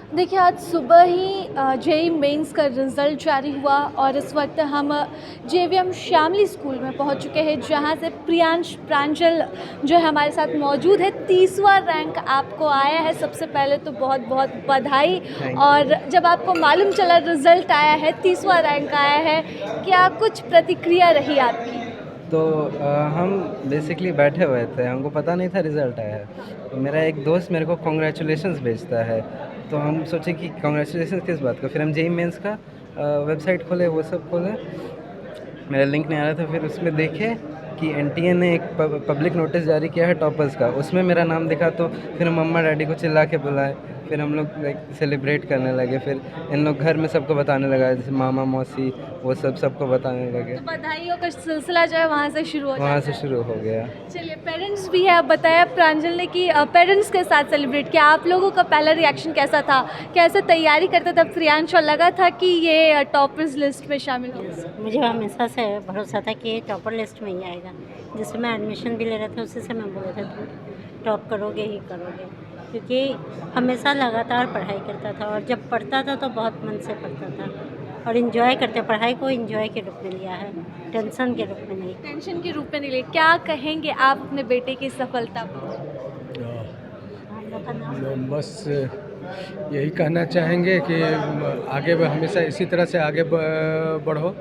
देखिए, आज सुबह ही जेईई मेंस का रिज़ल्ट जारी हुआ और इस वक्त हम जेवीएम श्यामली स्कूल में पहुंच चुके हैं, जहां से प्रियांश प्रांजल जो है हमारे साथ मौजूद है। 30वां रैंक आपको आया है। सबसे पहले तो बहुत बहुत बधाई। थैंक और यू। जब आपको मालूम चला रिज़ल्ट आया है, 30वां रैंक आया है, क्या कुछ प्रतिक्रिया रही आपकी? तो हम बेसिकली बैठे हुए थे, हमको पता नहीं था रिज़ल्ट आया है। तो मेरा एक दोस्त मेरे को कांग्रेचुलेशंस भेजता है, तो हम सोचे कि कांग्रेचुलेशंस किस बात का। फिर हम जेईई मेंस का वेबसाइट खोले, वो सब खोले, मेरा लिंक नहीं आ रहा था। फिर उसमें देखे कि एनटीए ने एक पब्लिक नोटिस जारी किया है टॉपर्स का, उसमें मेरा नाम दिखा। तो फिर हम मम्मा डैडी को चिल्ला के बुलाए, फिर हम लोग लाइक सेलिब्रेट करने लगे। फिर इन लोग घर में सबको बताने लगा, जैसे मामा मौसी वो सबको बताने लगे। तो बधाइयों का सिलसिला जो है वहाँ से शुरू हो वहाँ जाता से है। शुरू हो गया। चलिए, पेरेंट्स भी है। अब बताया प्रांजल ने कि पेरेंट्स के साथ सेलिब्रेट किया। आप लोगों का पहला रिएक्शन कैसा था? कैसे तैयारी करता था प्रियांश, और लगा था कि ये टॉपर्स लिस्ट में शामिल होगा? यस, मुझे हमेशा से भरोसा था कि ये टॉपर लिस्ट में ही आएगा। जिससे मैं एडमिशन भी ले रहा था उसी से मैं बोला था तुम टॉप करोगे ही करोगे, क्योंकि हमेशा लगातार पढ़ाई करता था और जब पढ़ता था तो बहुत मन से पढ़ता था और इन्जॉय करते, पढ़ाई को इन्जॉय के रूप में लिया है, टेंशन के रूप में नहीं। टेंशन के रूप में नहीं ले। क्या कहेंगे आप अपने बेटे की सफलता पर? हम लोग का नाम बस यही कहना चाहेंगे कि आगे हमेशा इसी तरह से आगे बढ़ो,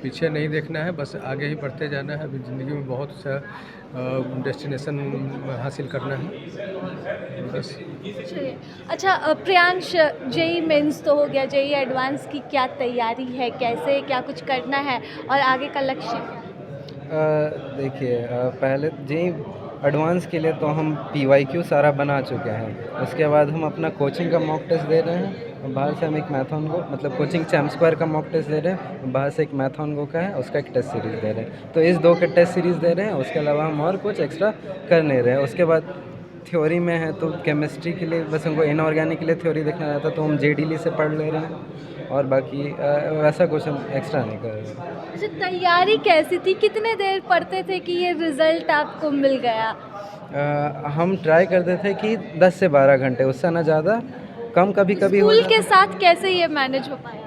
पीछे नहीं देखना है, बस आगे ही बढ़ते जाना है। अभी ज़िंदगी में बहुत सा डेस्टिनेशन हासिल करना है बस। चलिए, अच्छा, प्रियांश, जेईई मेंस तो हो गया, जेईई एडवांस की क्या तैयारी है? कैसे क्या कुछ करना है और आगे का लक्ष्य क्या है? देखिए, पहले जी एडवांस के लिए तो हम पीवाईक्यू सारा बना चुके हैं। उसके बाद हम अपना कोचिंग का मॉक टेस्ट दे रहे हैं, और बाहर से हम एक मैथन को मतलब कोचिंग चैम्प स्क्वायर का मॉक टेस्ट दे रहे हैं, बाहर से एक मैथन को का है, उसका एक टेस्ट सीरीज़ दे रहे हैं। तो इस दो के टेस्ट सीरीज़ दे रहे हैं, उसके अलावा हम और कुछ एक्स्ट्रा कर नहीं रहे हैं। उसके बाद थ्योरी में है तो केमिस्ट्री के लिए बस हमको इनऑर्गेनिक के लिए थ्योरी देखना रहता है, तो हम जेडीली से पढ़ ले रहे हैं, और बाकी वैसा कुछ हम एक्स्ट्रा नहीं कर रहे हैं। अच्छा, तैयारी कैसी थी? कितने देर पढ़ते थे कि ये रिजल्ट आपको मिल गया? हम ट्राई करते थे कि 10 से 12 घंटे, उससे ना ज़्यादा, कम कभी कभी हो स्कूल के जाता। साथ कैसे ये मैनेज हो पाया?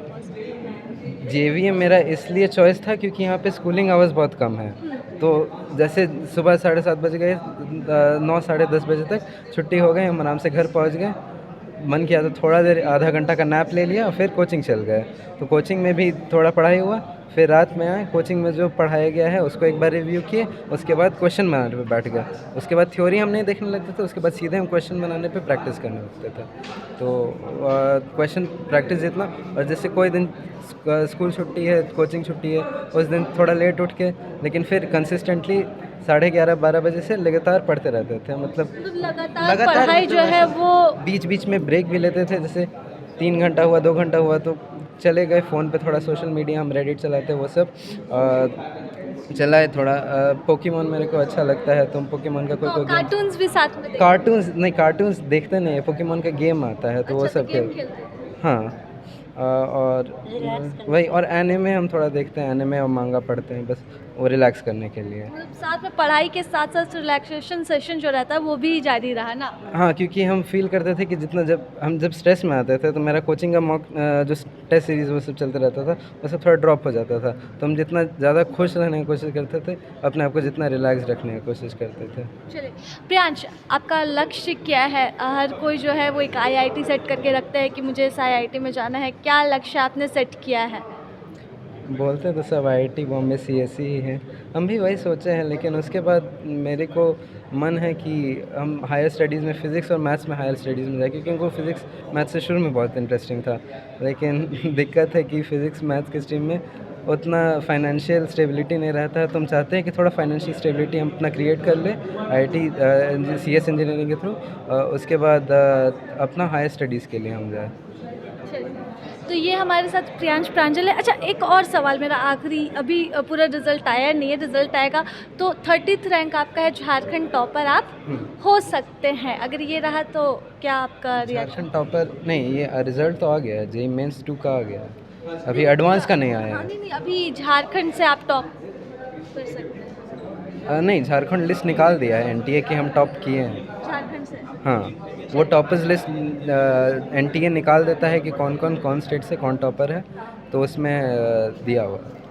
जेवीएम मेरा इसलिए चॉइस था क्योंकि यहाँ पे स्कूलिंग आवर्स बहुत कम है। तो जैसे सुबह 7:30 बज गए, 9 साढ़े 10 बजे तक छुट्टी हो गई, हम आराम से घर पहुँच गए। मन किया तो थोड़ा देर आधा घंटा का नैप ले लिया और फिर कोचिंग चल गए। तो कोचिंग में भी थोड़ा पढ़ाई हुआ, फिर रात में आए, कोचिंग में जो पढ़ाया गया है उसको एक बार रिव्यू किए, उसके बाद क्वेश्चन बनाने पे बैठ गए। उसके बाद थ्योरी हम नहीं देखने लगते थे, उसके बाद सीधे हम क्वेश्चन बनाने पे प्रैक्टिस करने लगते थे। तो क्वेश्चन प्रैक्टिस जितना, और जैसे कोई दिन स्कूल छुट्टी है, कोचिंग छुट्टी है, उस दिन थोड़ा लेट उठ के, लेकिन फिर कंसिस्टेंटली 11:30-12 बजे से लगातार पढ़ते रहते थे। मतलब लगातार पढ़ाई जो है वो बीच बीच में ब्रेक भी लेते थे, जैसे 3 घंटा हुआ, 2 घंटा हुआ तो चले गए फ़ोन पे थोड़ा सोशल मीडिया, हम रेडिट चलाते हैं, वो सब चलाए थोड़ा। पोकेमॉन मेरे को अच्छा लगता है, तो हम पोकेमॉन का कोई गेम, कार्टून्स भी साथ में देखते कार्टून्स नहीं, कार्टून्स देखते नहीं है, पोकेमॉन का गेम आता है तो वो अच्छा, तो सब गेम खेल। खेलते हैं। हाँ, और रिलैक्स करने वही, और एनिमे हम थोड़ा देखते हैं, एनिमे और मांगा पढ़ते हैं, बस वो रिलैक्स करने के लिए। मतलब साथ में पढ़ाई के साथ साथ रिलैक्सेशन सेशन जो रहता है वो भी जारी रहा ना? हाँ, क्योंकि हम फील करते थे कि जितना जब स्ट्रेस में आते थे तो मेरा कोचिंग का मॉक जो टेस्ट सीरीज़ वो सब चलता रहता था, वो सब थोड़ा ड्रॉप हो जाता था। तो हम जितना ज़्यादा खुश रहने की कोशिश करते थे, अपने आप को जितना रिलैक्स रखने की कोशिश करते थे। चलिए, प्रियांश, आपका लक्ष्य क्या है? हर कोई जो है वो एक आईआईटी सेट करके रखता है कि मुझे इस आईआईटी में जाना है। क्या लक्ष्य आपने सेट किया है? बोलते तो सब आईआईटी बॉम्बे सीएसई ही है, हम भी वही सोचे हैं, लेकिन उसके बाद मेरे को मन है कि हम हायर स्टडीज़ में फ़िज़िक्स और मैथ्स में हायर स्टडीज़ में जाए, क्योंकि उनको फ़िज़िक्स मैथ्स से शुरू में बहुत इंटरेस्टिंग था। लेकिन दिक्कत है कि फ़िज़िक्स मैथ्स की स्ट्रीम में उतना फाइनेंशियल स्टेबिलिटी नहीं रहता है, तो हम चाहते हैं कि थोड़ा फाइनेंशियल स्टेबिलिटी हम अपना क्रिएट कर लें आईआईटी सीएस इंजीनियरिंग के थ्रू, उसके बाद अपना हायर स्टडीज़ के लिए हम जाए। तो ये हमारे साथ प्रियांश प्रांजल है। अच्छा, एक और सवाल मेरा आखिरी, अभी पूरा रिजल्ट आया नहीं है, रिजल्ट आएगा तो 30th रैंक आपका है, झारखंड टॉपर आप हो सकते हैं। अगर ये रहा तो क्या आपका रिएक्शन? झारखंड टॉपर नहीं, ये रिजल्ट तो आ गया है, जेईई मेंस 2 का आ गया है, अभी एडवांस का नहीं आया हाँ, है। नहीं, अभी झारखंड से आप टॉप कर सकते हैं। नहीं, झारखंड लिस्ट निकाल दिया है एनटीए की, हम टॉप किए हैं। झारखंड से? हाँ, वो टॉपर्स लिस्ट एनटीए निकाल देता है कि कौन स्टेट से कौन टॉपर है, तो उसमें दिया हुआ है।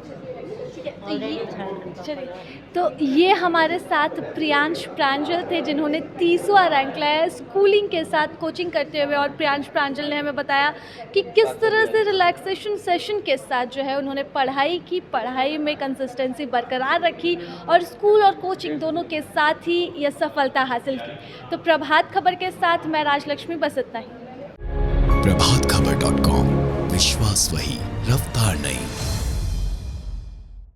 ठीक है, तो ऑलरेडी ये झारखंड चलिए, तो ये हमारे साथ प्रियांश प्रांजल थे जिन्होंने 30वां रैंक लाया है स्कूलिंग के साथ कोचिंग करते हुए। और प्रियांश प्रांजल ने हमें बताया कि किस तरह से रिलैक्सेशन सेशन के साथ जो है उन्होंने पढ़ाई की, पढ़ाई में कंसिस्टेंसी बरकरार रखी और स्कूल और कोचिंग दोनों के साथ ही यह सफलता हासिल की। तो प्रभात खबर के साथ मैं राजलक्ष्मी, बस इतना ही। प्रभातखबर.com, विश्वास वही, रफ्तार नहीं।